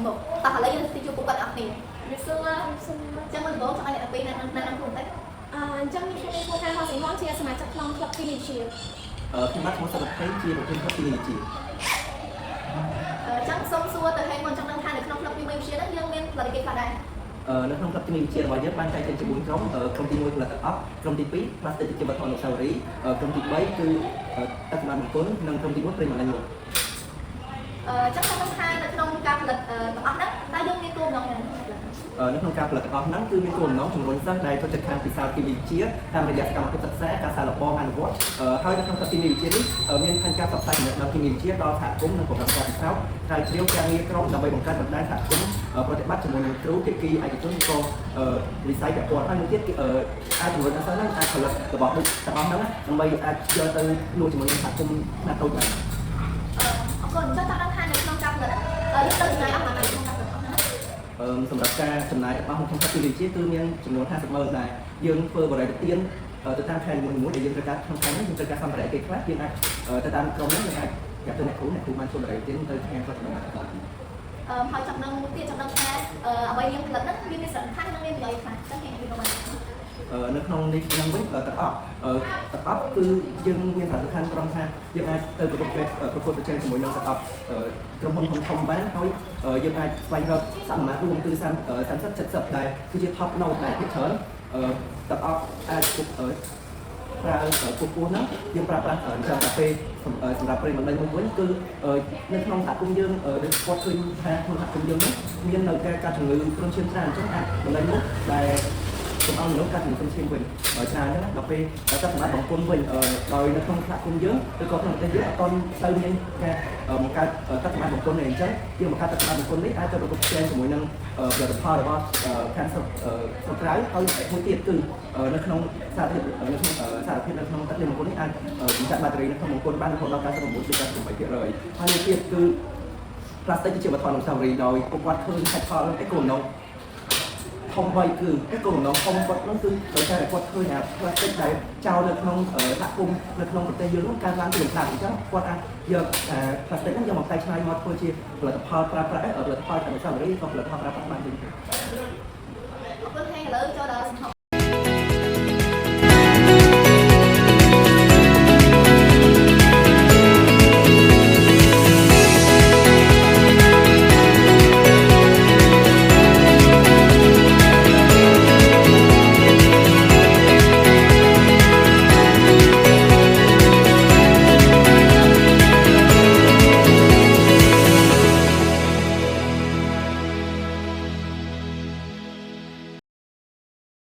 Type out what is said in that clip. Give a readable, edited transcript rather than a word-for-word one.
một tập hợp lấy dân thì chụp bộ quần áo này Riêng là chắc mình bố cho anh ở bên năng cùng đấy trong những cái thời gian họ sẽ mong chia sẻ cho lòng club kinh nghiệm chiều khi mắt muốn tập thấy chia một thêm các kinh nghiệm chỉ chắc xong xua từ hai môn trong năng thang được không club kinh chia đó nhưng men là cái phản đại nó không tập kinh nghiệm chia vào nhất ban tay trên chỉ bốn trống ở công ty nuôi là tập ấp công ty pí plastic chỉ bật hoàn một sao rí công ty bấy cứ tất cả một cuốn nâng công ty quốc trên mà lên một chắc trong năng thang được không cam lịch tập ấp đó ta dùng cái tour này nó không cao là tập ấp nắng cứ miếng tuần nó trong rốn sắc đây tôi chật khang thì sao kinh nghiệm chia tham gia các cái tập sẽ cả sao là bom ăn vót hai nó không tập kinh nghiệm chia đi ở miền thanh cao tập sai được làm kinh nghiệm chia đo thả cúng nâng của tập sao sáu hai chiếu trang nghĩa trong là bảy bằng cái bật đai thả cúng có thể bắt cho một cứu cái kia ai chúng cô đi sai cả quạt hai tiết ai cũng nó sáng ai phải là tập bom tập bom đó làm bây ai chơi từ nuôi cho một thả cúng là tôi vậy còn cho ta năng thang được không cam lịch ở từ này ông mà này không cam lịch សម្រាប់ការចំណាយរបស់ក្នុងកាត់ពីវិជាគឺមានចំនួន 50 ម៉ឺនដែរយើងធ្វើបរិយាទានទៅតាមខែមួយៗដែលយើងត្រូវការក្នុងខែនេះយើងត្រូវការសម្ភារៈគេខ្លះយើងអាចទៅតាមក្រុមនេះយើងអាចកាត់ទៅអ្នកគ្រូបានជួយបរិយាទានទៅខែគាត់បានហើយចំនួនមួយទៀតចំនួនខែអ្វីយើងផលិតហ្នឹងមានសំខាន់និងមានប្រយោជន៍ខ្លះចឹងគេនិយាយមកនៅក្នុងនេះខ្ញុំវិញទាំងអស់គឺយើងមានសារៈសំខាន់ត្រង់ថាយើងអាចទៅប្រកួតប្រជែងជាមួយនឹងស្តាប់ក្រុមហ៊ុនធំបានហើយយើងអាចស្វែងរកសមាមាត្ររួមគឺ30 70ដែរគឺជា top note ដែរពីច្រើនទាំងអស់អាចប្រើពូហ្នឹងយើងប្រើប្រាស់ចាំតែពេលសម្រាប់ប្រិយមិត្តមួយវិញគឺនៅក្នុងសហគមន៍យើងដែលគាត់ឃើញថាក្នុងសហគមន៍យើងនេះមាននៅការកាត់ជំងឺគ្រុនឈាមច្រើនអញ្ចឹងអាចបណ្ដេញមុខដែលខ្ញុំឲ្យមនុស្សកាត់ជំងឺគ្រុនឈាមវិញច្រើនហ្នឹងដល់ពេលតែសម្រាប់បង្គន់វិញដោយនៅក្នុងសហគមន៍យើងឬក៏ក្នុងប្រទេសយើងអត់ទាន់ទៅមានការបង្កើតទឹកសម្រាប់បង្គន់នេះអញ្ចឹងយើងបង្កើតទឹកសម្រាប់បង្គន់នេះអាចទៅប្រកបផ្សេងជាមួយនឹងផលិតផលរបស់ខាងស្រុកក្រៅហើយមួយទៀតគឺនៅក្នុងសារធាតុនៅក្នុងទឹកនៃបង្គន់នេះអាចបញ្ចាក់បាក់តេរីនៅក្នុងបង្គន់បានរហូតដល់ 99% ហើយមួយទៀតគឺ plastic ជាវត្ថុអនុស្សាវរីយ៍ដោយពួកគាត់ឃើញហេតុផលអេកូណូធំໄວគឺអេកូណូធំគាត់នោះគឺដោយសារតែគាត់ឃើញអា plastic ដែលចោលនៅក្នុងសហគមន៍នៅក្នុងប្រទេសយើងនោះកើតឡើងពីខ្លាំងអញ្ចឹងគាត់អាចយក plastic ហ្នឹងយកមកកែច្នៃមកធ្វើជាផលិតផលប្រើប្រាស់ផលិតផលអនុស្សាវរីយ៍ក៏ផលិតផលប្រើប្រាស់បានវិញអរគុណហើយឥឡូវចូលដល់